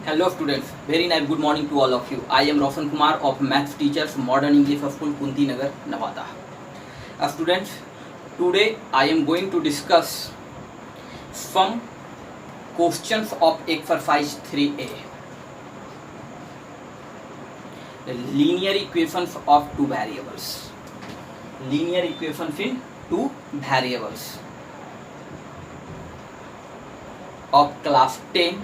Hello students, very nice good morning to all of you. I am Roshan Kumar of Maths Teachers Modern English School Kunti Nagar, Nevada. Students, today I am going to discuss some questions of exercise 3A. The linear equations of two variables. Linear equations in two variables of class 10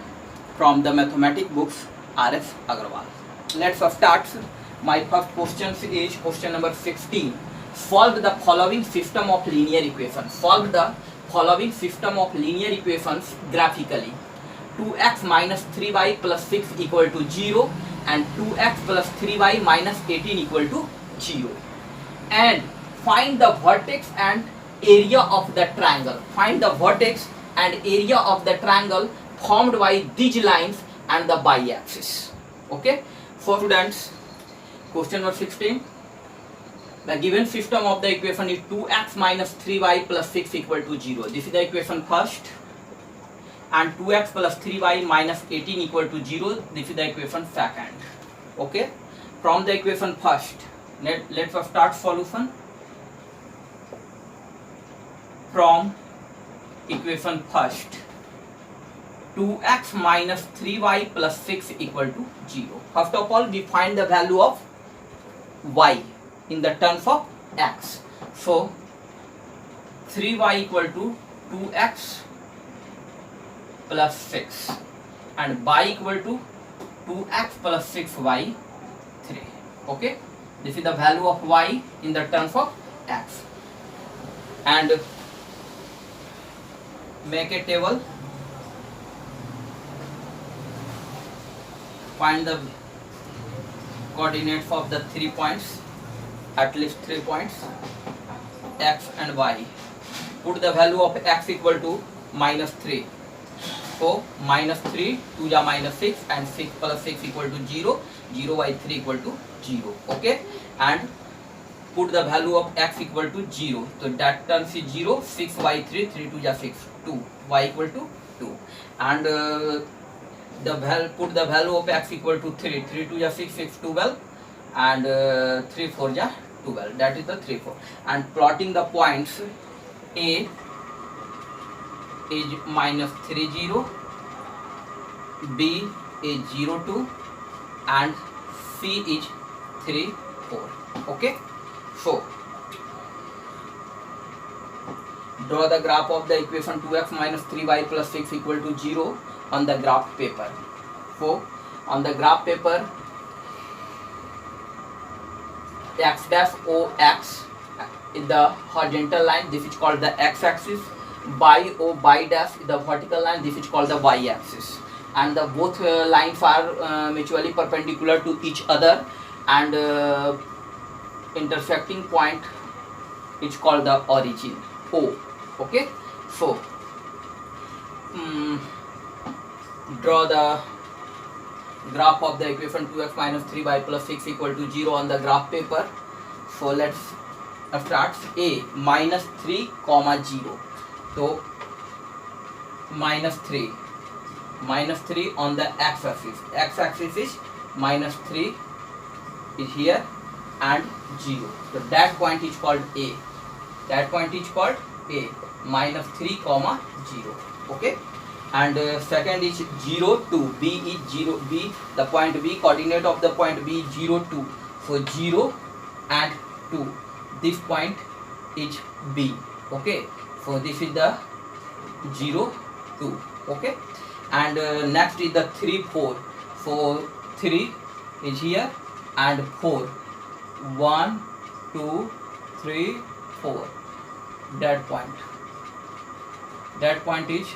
from the mathematics books R.S. Agarwal. Let's start. My first question is question number 16. Solve the following system of linear equations. Solve the following system of linear equations graphically. 2x minus 3y plus 6 equal to 0 and 2x plus 3y minus 18 equal to 0. And find the vertex and area of the triangle. Find the vertex and area of the triangle formed by these lines and the y-axis. Okay, so students, question number 16. The given system of the equation is 2x minus 3y plus 6 equal to 0. This is the equation first, and 2x plus 3y minus 18 equal to 0. This is the equation second. Okay, from the equation first, let's start solution. From equation first, 2x minus 3y plus 6 equal to 0. First of all, we find the value of y in the terms of x. So 3y equal to 2x plus 6 and y equal to 2x plus 6y 3. Okay, this is the value of y in the terms of x. And make a table. Find the coordinates of the 3 points, at least 3 points, x and y. Put the value of x equal to minus 3. So minus 3, 2 ja minus 6 and 6 plus 6 equal to 0, 0 by 3 equal to 0. Okay, and put the value of x equal to 0. So that terms is 0, 6 by 3, 3 2 ja 6, 2, y equal to 2. And put the value of x equal to 3, 3 2 ja 6, 6 12 and 3 4 ja 12. That is the 3 4. And plotting the points, A is minus 3 0, B is 0 2 and C is 3 4. Okay, so draw the graph of the equation 2x minus 3y plus 6 equal to 0 on the graph paper. So on the graph paper, x dash o x is the horizontal line, this is called the x-axis. By o by dash is the vertical line, this is called the y-axis. And the both lines are mutually perpendicular to each other, and intersecting point is called the origin, O. Okay, so draw the graph of the equation 2x minus 3y plus 6 equal to 0 on the graph paper. So let's start. A minus 3 comma 0. So minus 3 on the x-axis. X-axis is minus 3 is here and 0. So that point is called A. That point is called A, minus 3 comma 0. Okay, and second is 0 2. B is 0. B, the point B, coordinate of the point B is 0 2. So 0 and 2. This point is B. Okay, so this is the 0 2. Okay, and next is the 3 4. So 3 is here and 4. 1 2 3 4. That point is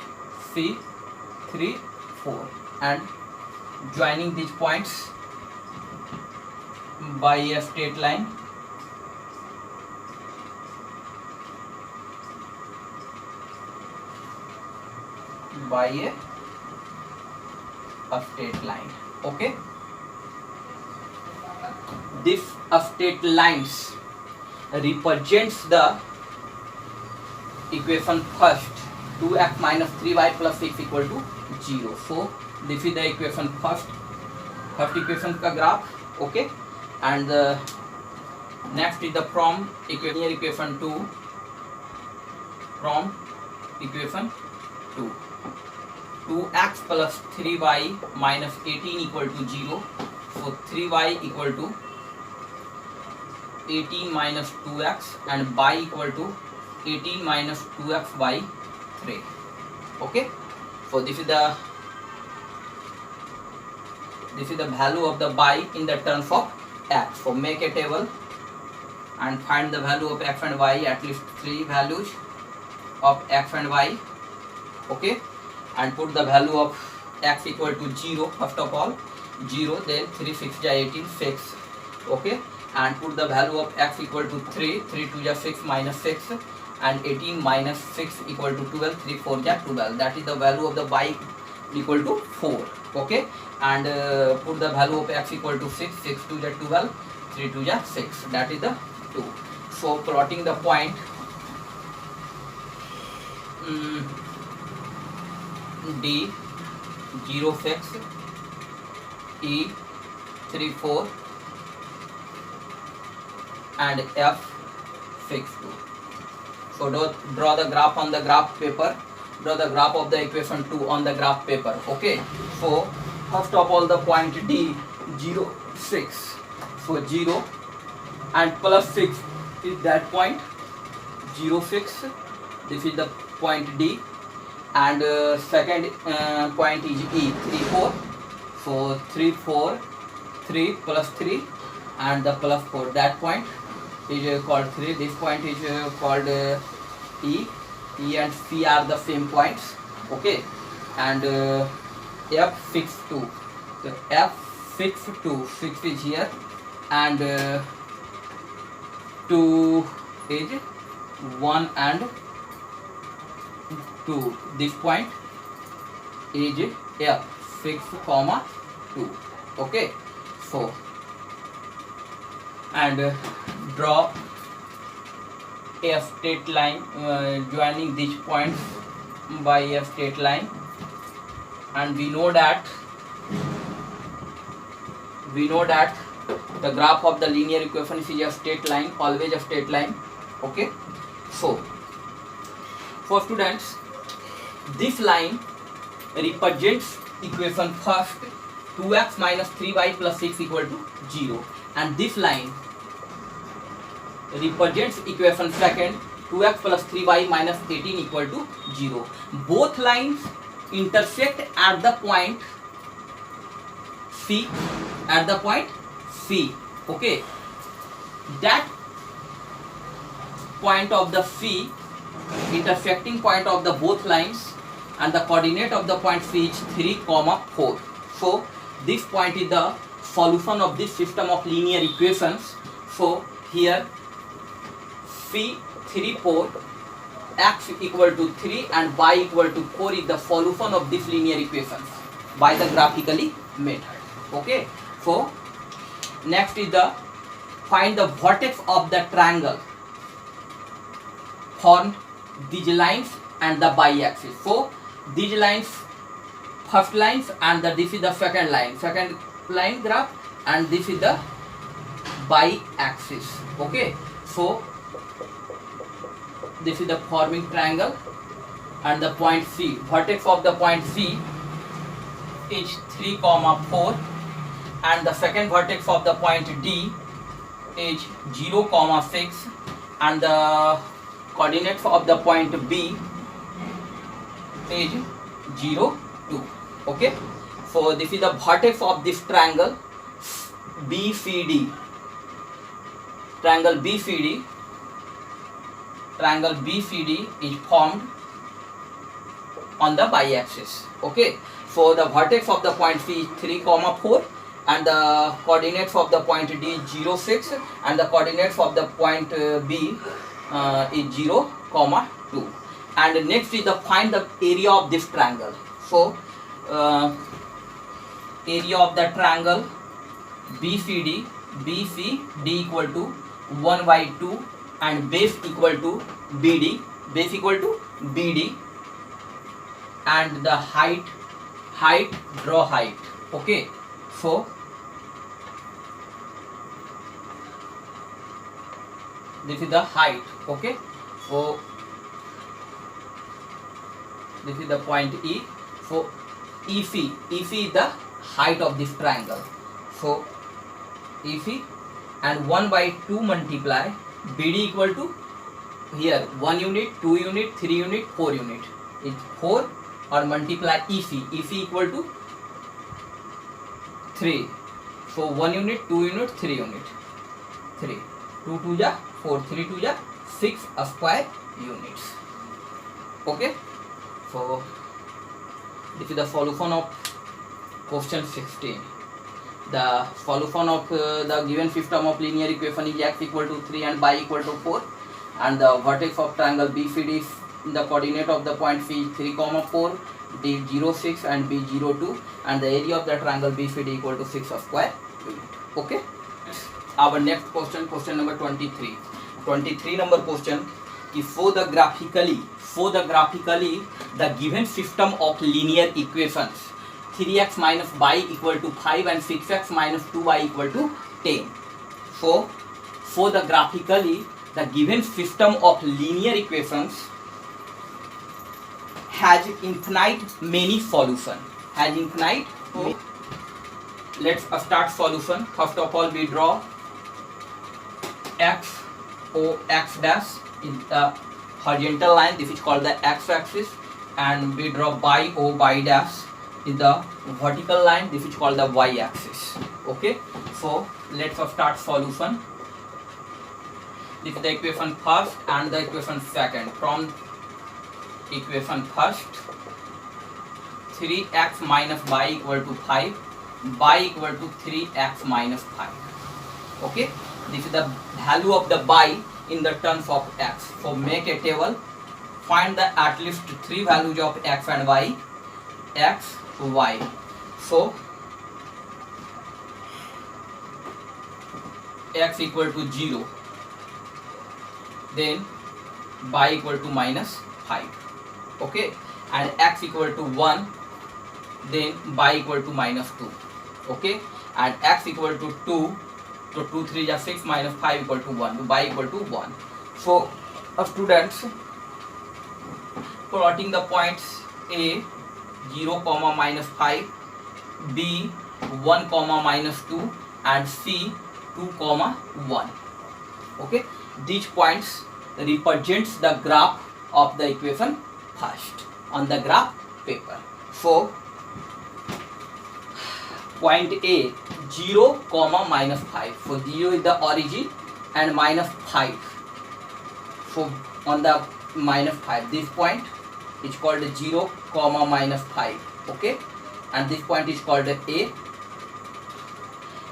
C 3 4, and joining these points by a straight line. By a straight line. Okay, this straight lines represents the equation first, 2x minus 3y plus 6 equal to 0. So this is the equation first equation का graph. Okay, and next is the from equation 2, from equation 2, 2x plus 3y minus 18 equal to 0. So 3y equal to 18 minus 2x and y equal to 18 minus 2x by 3. Okay, so this is the value of the y in the terms of x. So make a table and find the value of x and y, at least 3 values of x and y. Okay, and put the value of x equal to 0. First of all 0, then 3 6 ja 18, 6. Okay, and put the value of x equal to 3, 3 2 ja 6 minus 6, and 18 minus 6 equal to 12, 3 4 ja 12. That is the value of the y equal to 4. Okay, and put the value of x equal to 6, 6 2 ja 12, 3 2 ja 6. That is the 2. So plotting the point D 0 6, E 3 4, and F 6 2. So draw the graph on the graph paper. Draw the graph of the equation 2 on the graph paper. Okay, so first of all the point D 0 6. So 0 and plus 6 is that point 0 6. This is the point D, and second point is E 3 4. So 3 4, 3 plus 3 and the plus 4, that point is called 3. This point is called E. E and C are the same points. Okay, and F 6 2. So F 6 2, 6 is here, and 2 is 1 and 2. This point is F 6 comma 2. Okay, so and draw a straight line joining these points by a straight line, and we know that the graph of the linear equation is a straight line, always a straight line. Okay, so for students, this line represents equation first 2x minus 3y plus 6 equal to 0, and this line represents equation second 2x plus 3y minus 18 equal to 0. Both lines intersect at the point C, okay, that point of the C, intersecting point of the both lines, and the coordinate of the point C is 3 comma 4. So this point is the solution of this system of linear equations. So here C 3 4, x equal to 3 and y equal to 4 is the solution of this linear equations by the graphically method. Okay, so next is the find the vertex of the triangle form these lines and the y-axis. So these lines, first lines, and this is the second line graph, and this is the y-axis. Okay, so this is the forming triangle, and the point C, vertex of the point C is 3 comma 4, and the second vertex of the point D is 0 comma 6, and the coordinates of the point B is 0 2. Okay, so this is the vertex of this triangle BCD. Triangle BCD is formed on the y-axis. Okay, so the vertex of the point C is 3 comma 4, and the coordinates of the point D is 0 6, and the coordinates of the point B is 0 comma 2. And next is the find the area of this triangle. So area of the triangle BCD equal to 1 by 2, and base equal to BD, and the height height, draw height. Okay, so this is the height. Okay, so this is the point E. So EC is the height of this triangle. So EC and 1 by 2 multiply BD equal to, here 1 unit, 2 unit, 3 unit, 4 unit. It's 4, or multiply EC equal to 3. So 1 unit, 2 unit, 3 unit. 3. 2 2 ja 4, 3 2 ja 6 square units. Okay. So this is the solution of question 16. The solution of the given system of linear equation is x equal to 3 and y equal to 4, and the vertex of triangle BCD is in the coordinate of the point C is 3, 4, D 0, 6 and B 0, 2, and the area of the triangle BCD equal to 6 square unit. Okay. Our next question, question number 23. 23 number question is for the graphically the given system of linear equations 3x minus y equal to 5 and 6x minus 2y equal to 10. So for the graphically the given system of linear equations has infinite many solution. Let's start solution. First of all, we draw x o x dash in the horizontal line. This is called the x-axis, and we draw y o y dash in the vertical line. This is called the y-axis. Okay. So let's start solution. This is the equation first and the equation second. From equation first, 3x minus y equal to 5, y equal to 3x minus 5. Okay, this is the value of the y in the terms of x. So make a table, find the at least 3 values of x and y, x, y. So x equal to 0, then y equal to minus 5. Okay, and x equal to 1, then y equal to minus 2. Okay, and x equal to 2, so 2 3 is 6 minus 5 equal to 1, y equal to 1. So students, plotting the points A 0, minus 5, B 1, minus 2, and C 2, 1. Okay, these points represents the graph of the equation first on the graph paper. So point A 0, minus 5. So 0 is the origin and minus 5. So on the minus 5, this point is called 0, minus 5. Okay, and this point is called A,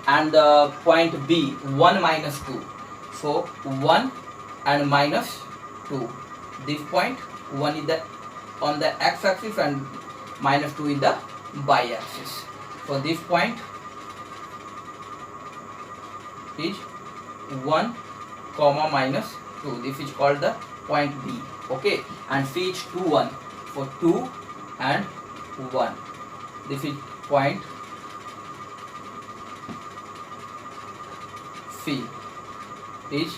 and the point B 1 minus 2. So 1 and minus 2. This point 1 is the on the x-axis and minus 2 is the y-axis. So this point is 1, minus 2. This is called the point B. Okay, and C is 2, 1. So 2 and 1. This is point C is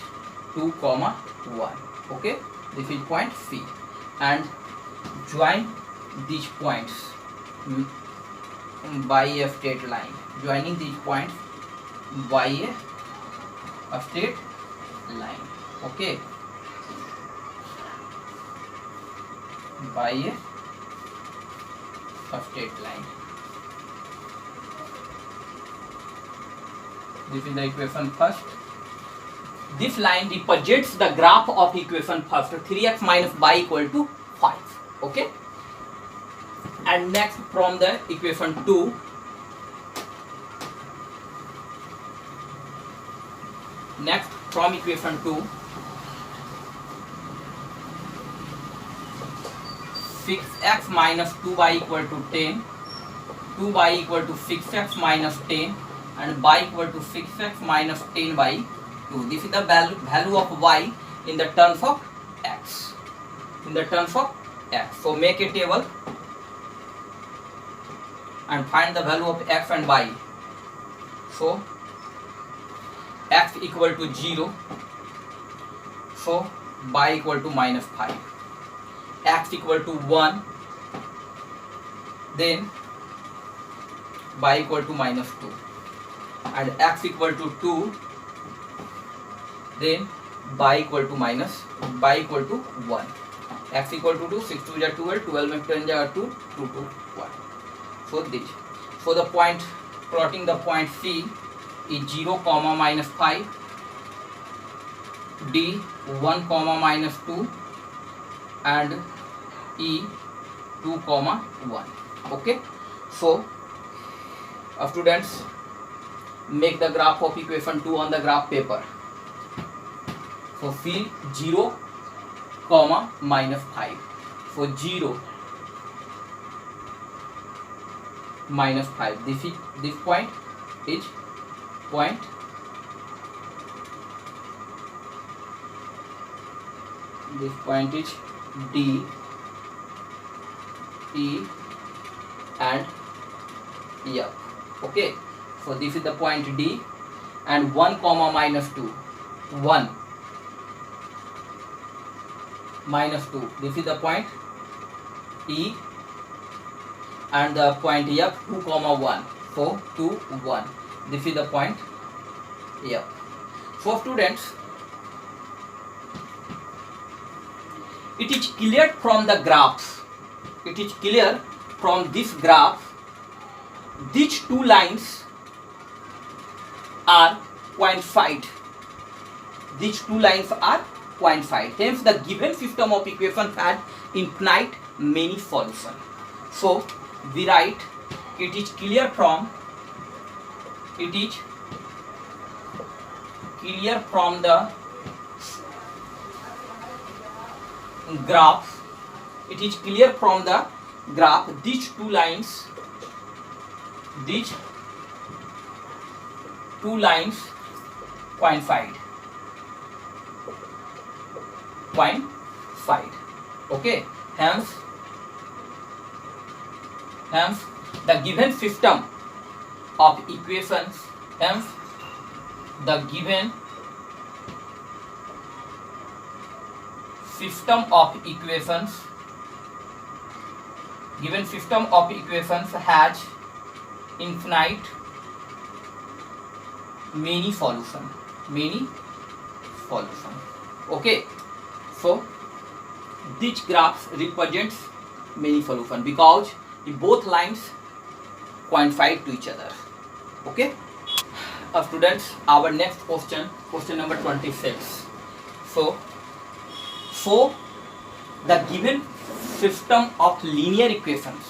2, 1. Okay, this is point C, and join these points by a straight line. Joining these points by a straight line. Okay, by a straight line. This is the equation first. This line represents the graph of equation first, 3x minus y equal to 5. Okay, and next from the equation 2, next from equation 2, 6x minus 2y equal to 10, 2y equal to 6x minus 10, and y equal to 6x minus 10 by 2. This is the value of y in the terms of x. In the terms of x. So make a table. and find the value of x and y. So x equal to 0, so y equal to -5. X equal to 1, then y equal to -2, and x equal to 2, then y equal to 1. X equal to 2, 6 2 12, 12 में 10 जाएगा 2, 2 2 1. So this. So the point, plotting the point C is 0, -5, D 1, -2, and E 2, 1. Okay. So students, make the graph of equation 2 on the graph paper. So fill 0, -5. So 0, -5. This point is point D, E, and F. Okay. So this is the point D, and 1, -2. 1, -2. This is the point E, and the point F 2, 1. So 2 1. This is the point F. So students, it is clear from the graphs. It is clear from this graph. These two lines are coincide. These two lines are coincide. Hence, the given system of equations had infinite many solutions. So we write, it is clear from the graph. It is clear from the graph. These two lines coincide. Okay. Hence the given system of equations. The given system of equations has infinite many solution. Okay. So this graph represents many solution because both lines coincide to each other. Okay. Students, our next question number 26. So the given system of linear equations.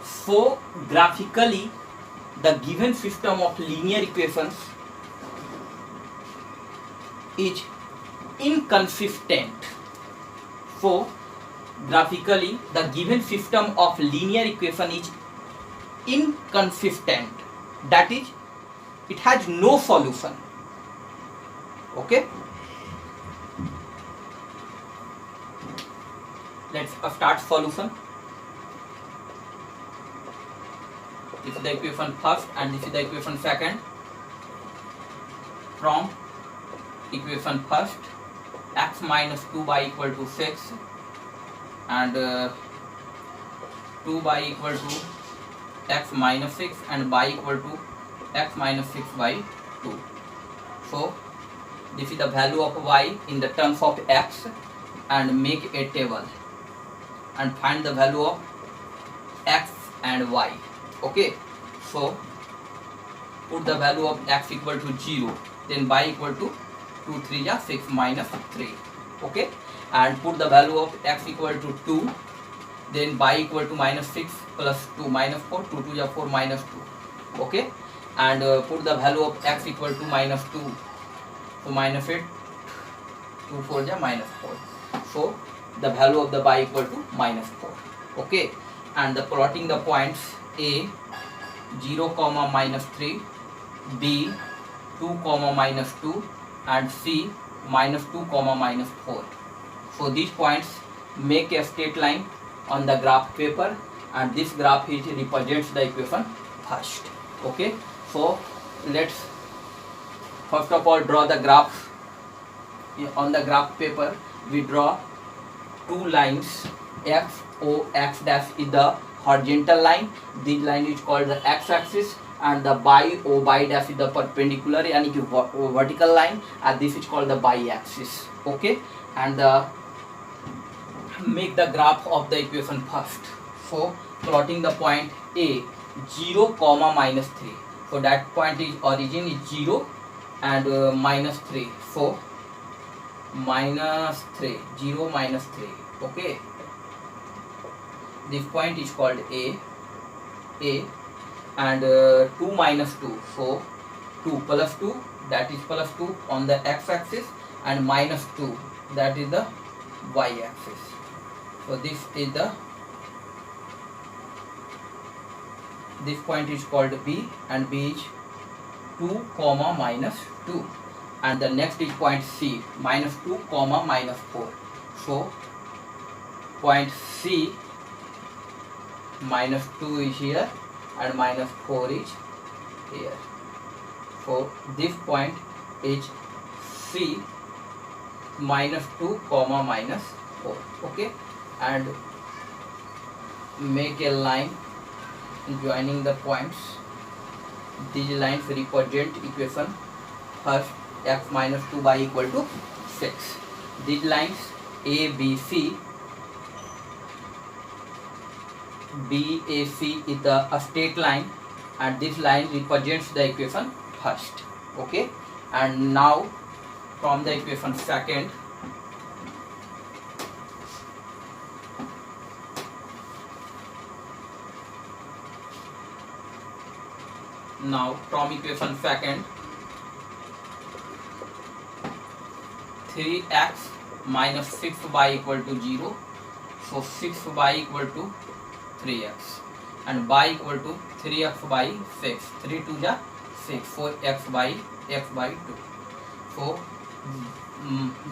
So graphically, the given system of linear equations is inconsistent. So graphically, the given system of linear equation is inconsistent. That is, it has no solution. Okay. Let's start solution. This is the equation first and this is the equation second. From equation first, x minus 2y equal to 6 and 2y equal to x minus 6 and y equal to x minus 6 by 2. So this is the value of y in the terms of x, and make a table and find the value of x and y. Okay, so put the value of x equal to 0, then y equal to 2 3 is 6 minus 3. Okay, and put the value of x equal to 2, then y equal to minus 6 plus 2 minus 4, 2 2 is 4 minus 2. Okay, and put the value of x equal to minus 2, so minus 8, 2 4 is minus 4. So the value of the y equal to minus 4. Okay, and the plotting the points A 0, minus 3, B 2, minus 2, and C -2 comma -4. So these points make a straight line on the graph paper, and this graph is represents the equation first. Okay, so let's first of all draw the graph. On the graph paper we draw two lines. X O X dash is the horizontal line. This line is called the x-axis, and the y O y dash is the perpendicular यानी कि vertical line, and this is called the y-axis. Okay, and make the graph of the equation first. So plotting the point A, 0 comma -3. So that point is origin is 0 and -3. So -3, 0 -3. Okay, this point is called A, and 2 -2. So 2 plus 2, that is plus 2 on the x-axis, and -2, that is the y-axis. So this point is called B, and B is 2 comma -2, and the next is point C, -2 comma -4. So point C, -2 is here and -4 is here. So this point is C, -2 comma -4. Okay, and make a line joining the points. These lines represent equation first, x minus 2y equal to 6. These lines A, B, C. BAC is a straight line, and this line represents the equation first. Okay, and now from the equation second, from equation second, 3x minus 6y equal to 0. So 6y equal to 3x, and y equal to 3x by 6. 3 to the 6, 4x by 2. So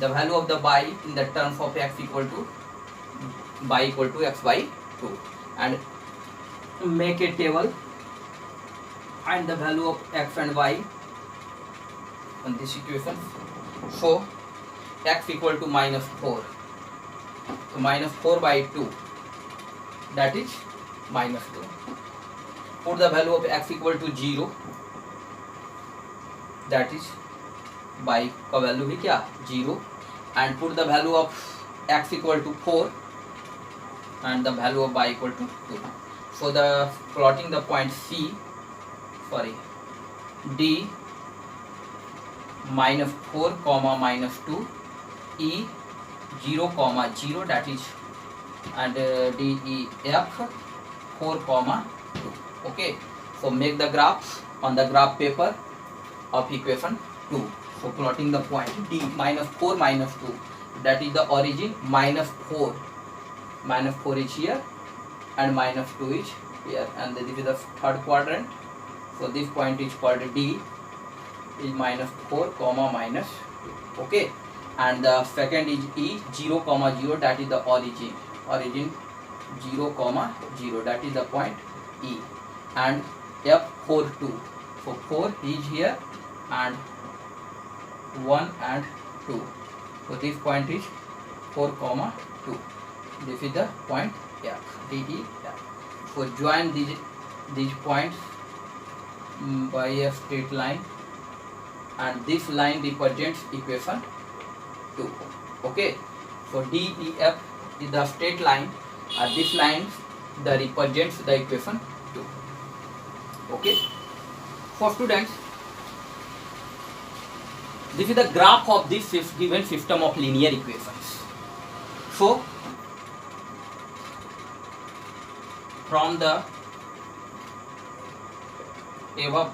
the value of the y in the terms of x equal to y equal to x by 2, and make a table and the value of x and y on this equation. So x equal to -4. So -4 by 2, that is -2. Put the value of x equal to 0, that is y का value भी क्या 0, and put the value of x equal to 4 and the value of y equal to 2. So the plotting the point D, -4 comma -2, E 0 comma 0, that is, and D, E, F 4 comma 2. Okay, so make the graphs on the graph paper of equation 2. So plotting the point D, -4 -2, that is the origin. -4 is here and -2 is here, and this is the third quadrant. So this point is called D, is -4 comma -2. Okay, and the second is E 0 comma 0, that is the origin. 0 comma 0, that is the point E, and F 4 2. So 4 is here and 1 and 2. So this point is 4 comma 2. This is the point F, D, E, F. So join these points by a straight line, and this line represents equation 2. Okay, so D, E, F is the straight line, and this line represents the equation 2. Okay, for students, this is the graph of this given system of linear equations. So from the above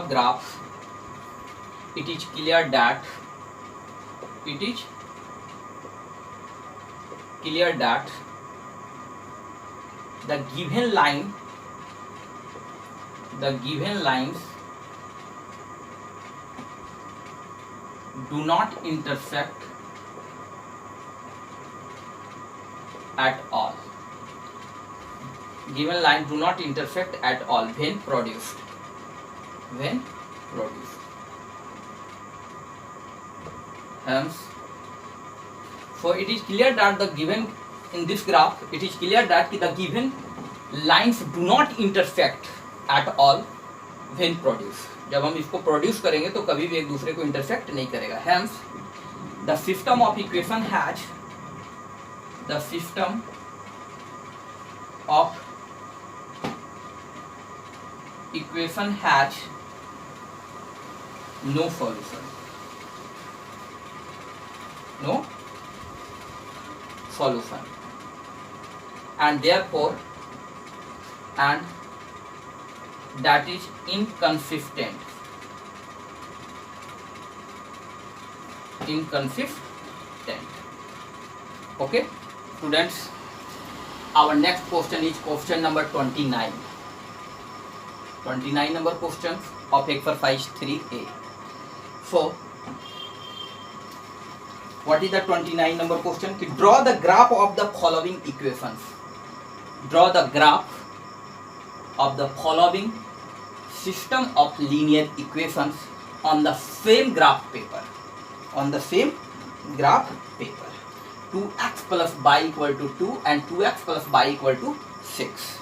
graph, it is clear that the given lines do not intersect at all. Given lines do not intersect at all when produced. Hence, so it is clear that the given in this graph, it is clear that the given lines do not intersect at all when produced. जब हम इसको produce करेंगे तो कभी भी एक दूसरे को इंटरसेक्ट नहीं करेगा. Hence, the system of equation has no solution. And therefore, and that is inconsistent. Okay, students, our next question is question number 29. 29 number question of exercise 3A. So, what is the 29 number question? Draw the graph of the following equations. Draw the graph of the following system of linear equations on the same graph paper. 2x plus y equal to 2 and 2x plus y equal to 6.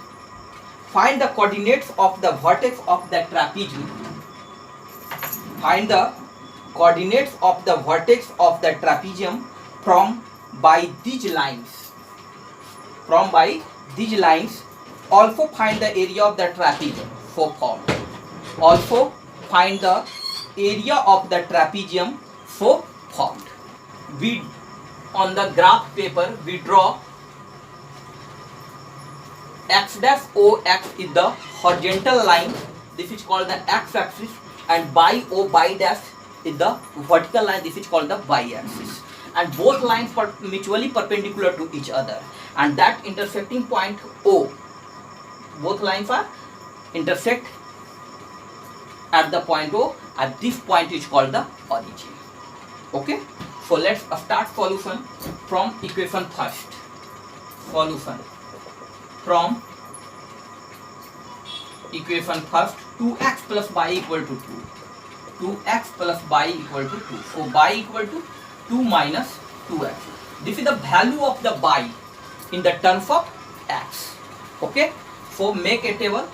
Find the coordinates of the vertex of the trapezium. Find the coordinates of the vertex of the trapezium by these lines. Also find the area of the trapezium so formed. Also find the area of the trapezium so formed. We on the graph paper we draw x dash ox is the horizontal line. This is called the x-axis, and y o y dash is the vertical line. This is called the y-axis, and both lines are mutually perpendicular to each other, and that intersecting point O, both lines are intersect at the point O, and this point is called the origin. Okay, so let's start solution from equation first. Solution from equation first. 2x plus y equal to 2. 2x plus y equal to 2. So y equal to 2 minus 2x. This is the value of the y in the terms of x. Okay, so make a table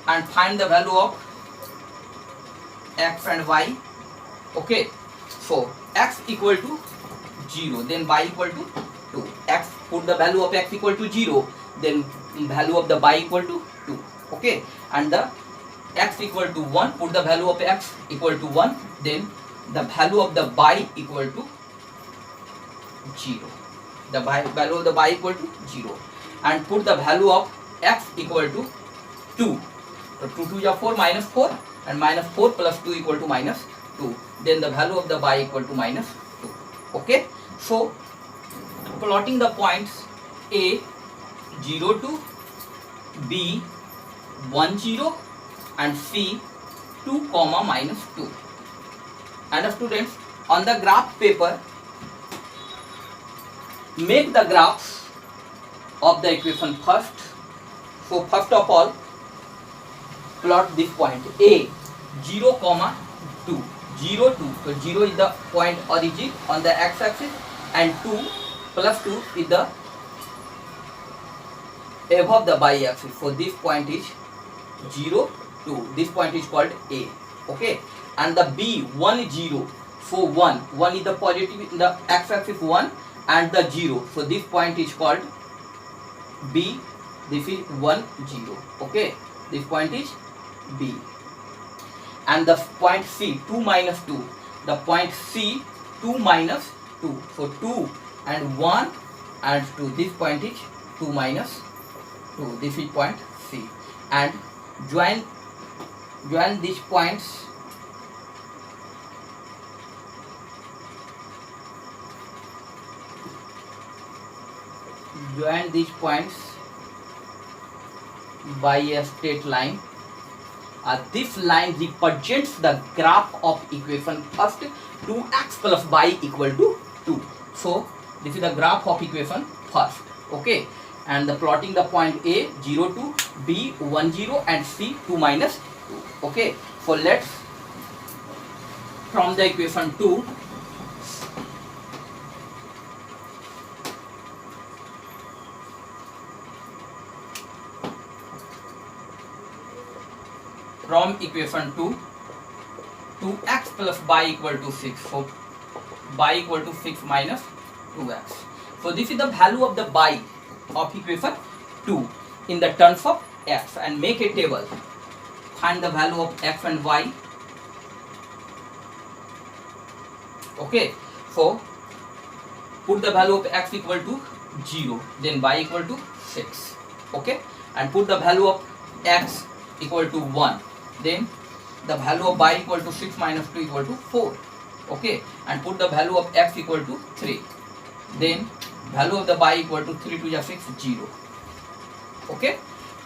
and find the value of x and y. Okay, so x equal to 0, then y equal to 2. X, put the value of x equal to 0, then value of the y equal to 2. Okay, and the x equal to 1, put the value of x equal to 1, then the value of the y equal to 0. The value of the y equal to 0, and put the value of x equal to 2. So 2 2 is 4, minus 4, and minus 4 plus 2 equal to minus 2. Then the value of the y equal to minus 2. Okay, so plotting the points A 0 to B 1 0 and C 2 comma minus 2. And students, on the graph paper make the graphs of the equation first. So first of all plot this point A 0 comma 2. 0 2. So 0 is the point origin on the x-axis, and 2 plus 2 is the above the y-axis. So this point is 0 2. This point is called A. Okay, and the B 1 0. So 1 is the positive in the x-axis 1 and the 0. So this point is called B. This is 1 0. Okay, this point is B. And the point C 2 minus 2. The point C 2 minus 2. So 2 and 1 and 2. This point is 2 minus 2. This is point C. And join these points. join these points by a straight line. This line represents the graph of equation first, 2x plus y equal to 2. So this is the graph of equation first. Okay, and the plotting the point A 0 2, B 1 0, and C 2 minus 2. Okay, so let's from the equation 2, from equation 2, 2x plus y equal to 6. So y equal to 6 minus 2x. So this is the value of the y of equation 2 in the terms of x, and make a table. Find the value of x and y. Okay, so put the value of x equal to 0, then y equal to 6. Okay, and put the value of x equal to 1, then the value of y equal to 6 minus 2 equal to 4. Okay, and put the value of x equal to 3, then value of the y equal to 3 to 6 0. Okay,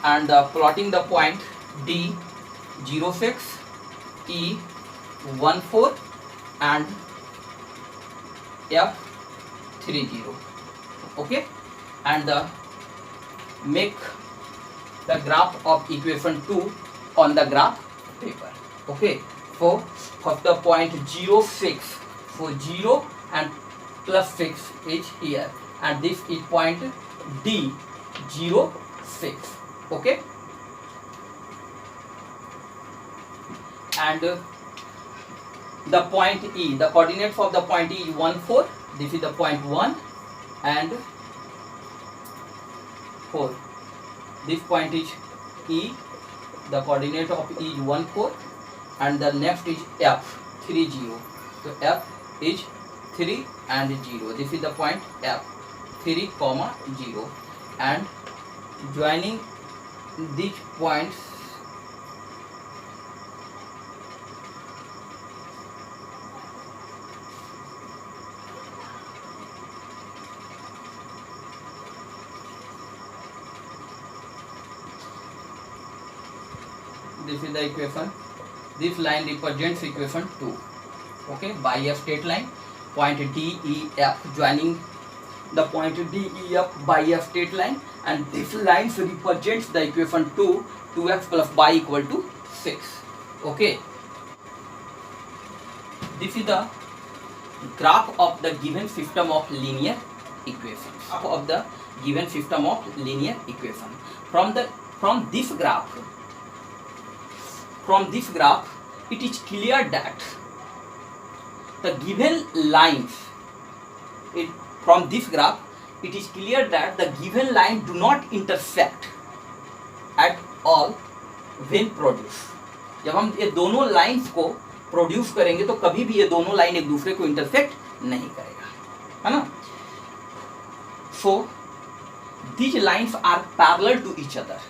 and plotting the point D 0 6, E 1 4, and F 3 0. Okay, and make the graph of equation 2 on the graph paper. Okay, so first the point 0 6, so 0 and plus 6 is here, and this is point D 0 6. Okay, and the point E, the coordinates of the point E is 1 4. This is the point 1 and 4. This point is E, the coordinate of E is 1 4, and the next is F 3 0. So F is 3 and 0. This is the point F 3 comma 0, and joining these points this is the equation. This line represents equation 2. Okay, by a straight line, point D E F, joining the point D E F by a straight line, and this line represents the equation 2, 2x plus y equal to 6. Okay, this is the graph of the given system of linear equations. Of the given system of linear equation. From this graph, it is clear that the given lines, from this graph, it is clear that the given line do not intersect at all when produced. जब हम ये दोनों lines को produce करेंगे तो कभी भी ये दोनों लाइन एक दूसरे को इंटरसेक्ट नहीं करेगा, है ना. So these lines are parallel to each other.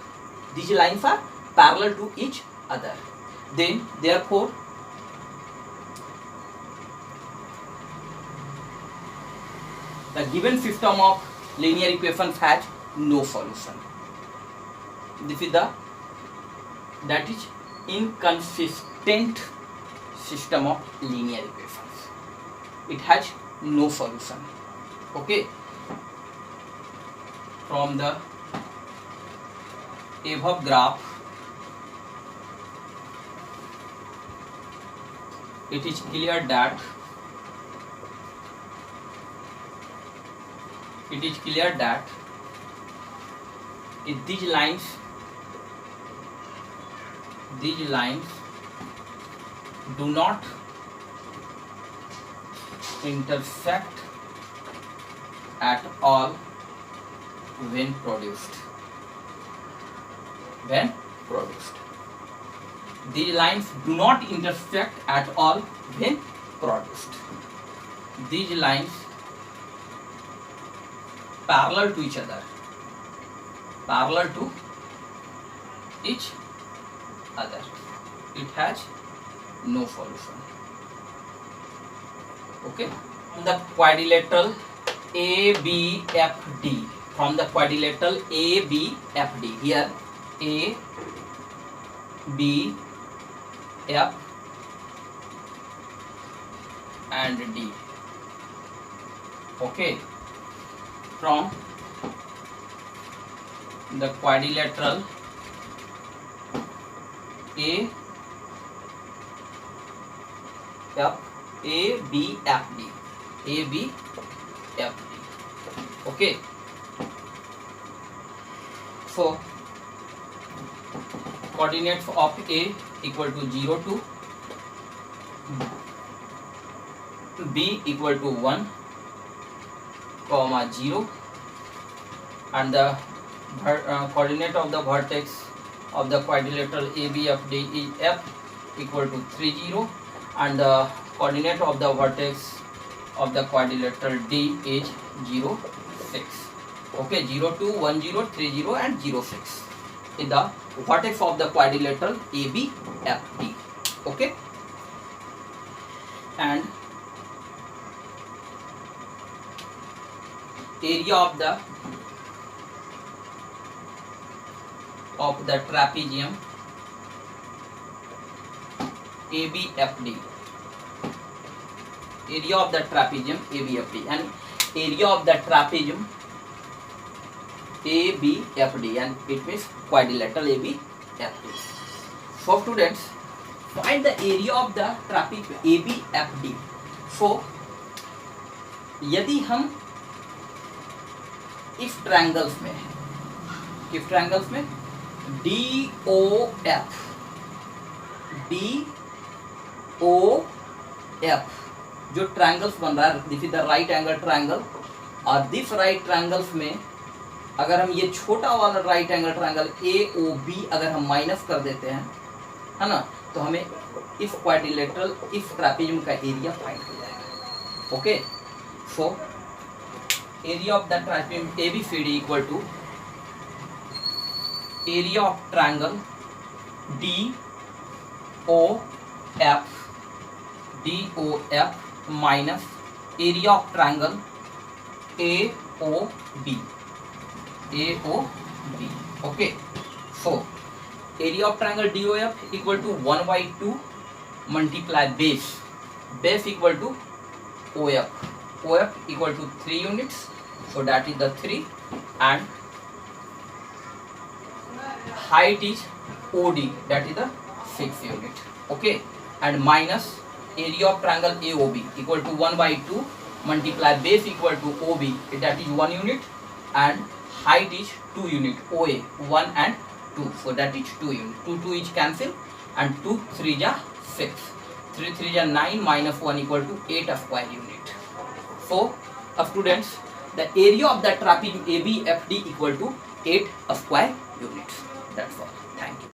These lines are parallel to each other. Then therefore the given system of linear equations has no solution. This is that is inconsistent system of linear equations. It has no solution. Okay, from the above graph, it is clear that if these lines do not intersect at all when produced. These lines do not intersect at all when produced. These lines parallel to each other, it has no solution. Okay, the quadrilateral ABFD, from the quadrilateral ABFD. Here A, B, F and D. Okay, from the quadrilateral ABFD. Okay, so coordinates of A equal to 0 to B equal to 1, 0, and the coordinate of the vertex of the quadrilateral ABFD is F equal to 3, 0, and the coordinate of the vertex of the quadrilateral D is 0, 6. Okay, 0, 2, 1, 0, 3, 0 and 0, 6 is the vertex of the quadrilateral ABFD. Okay, and area of the trapezium ABFD. Area of the trapezium ABFD and area of the trapezium ABFD, and it means quadrilateral ABFD. So students, find the area of the trapezium ABFD. So यदि हम if triangles में DOF जो triangles बन रहा है, this is the right angle triangle, और this right triangles में अगर हम ये छोटा वाला राइट एंगल ट्रायंगल AOB अगर हम माइनस कर देते हैं, है ना, तो हमें इस क्वाड्रिलेटरल इस ट्रापेजियम का एरिया फाइंड हो जाएगा. Okay, so area of the trapezium ABCD equal to area of triangle DOF minus area of triangle AOB. Okay, so area of triangle DOF equal to 1/2 multiply base equal to OF equal to 3 units, so that is the 3, and height is OD, that is the 6 unit. Okay, and minus area of triangle AOB equal to 1/2 multiply base equal to OB, that is 1 unit, and height is 2 unit, OA 1 and 2, so that is 2 unit. 2 is cancel, and 2 3 is 6, 3 3 is 9, minus 1 equal to 8 square unit. So students, the area of the trapezium ABFD equal to 8 square units. That's all. Thank you.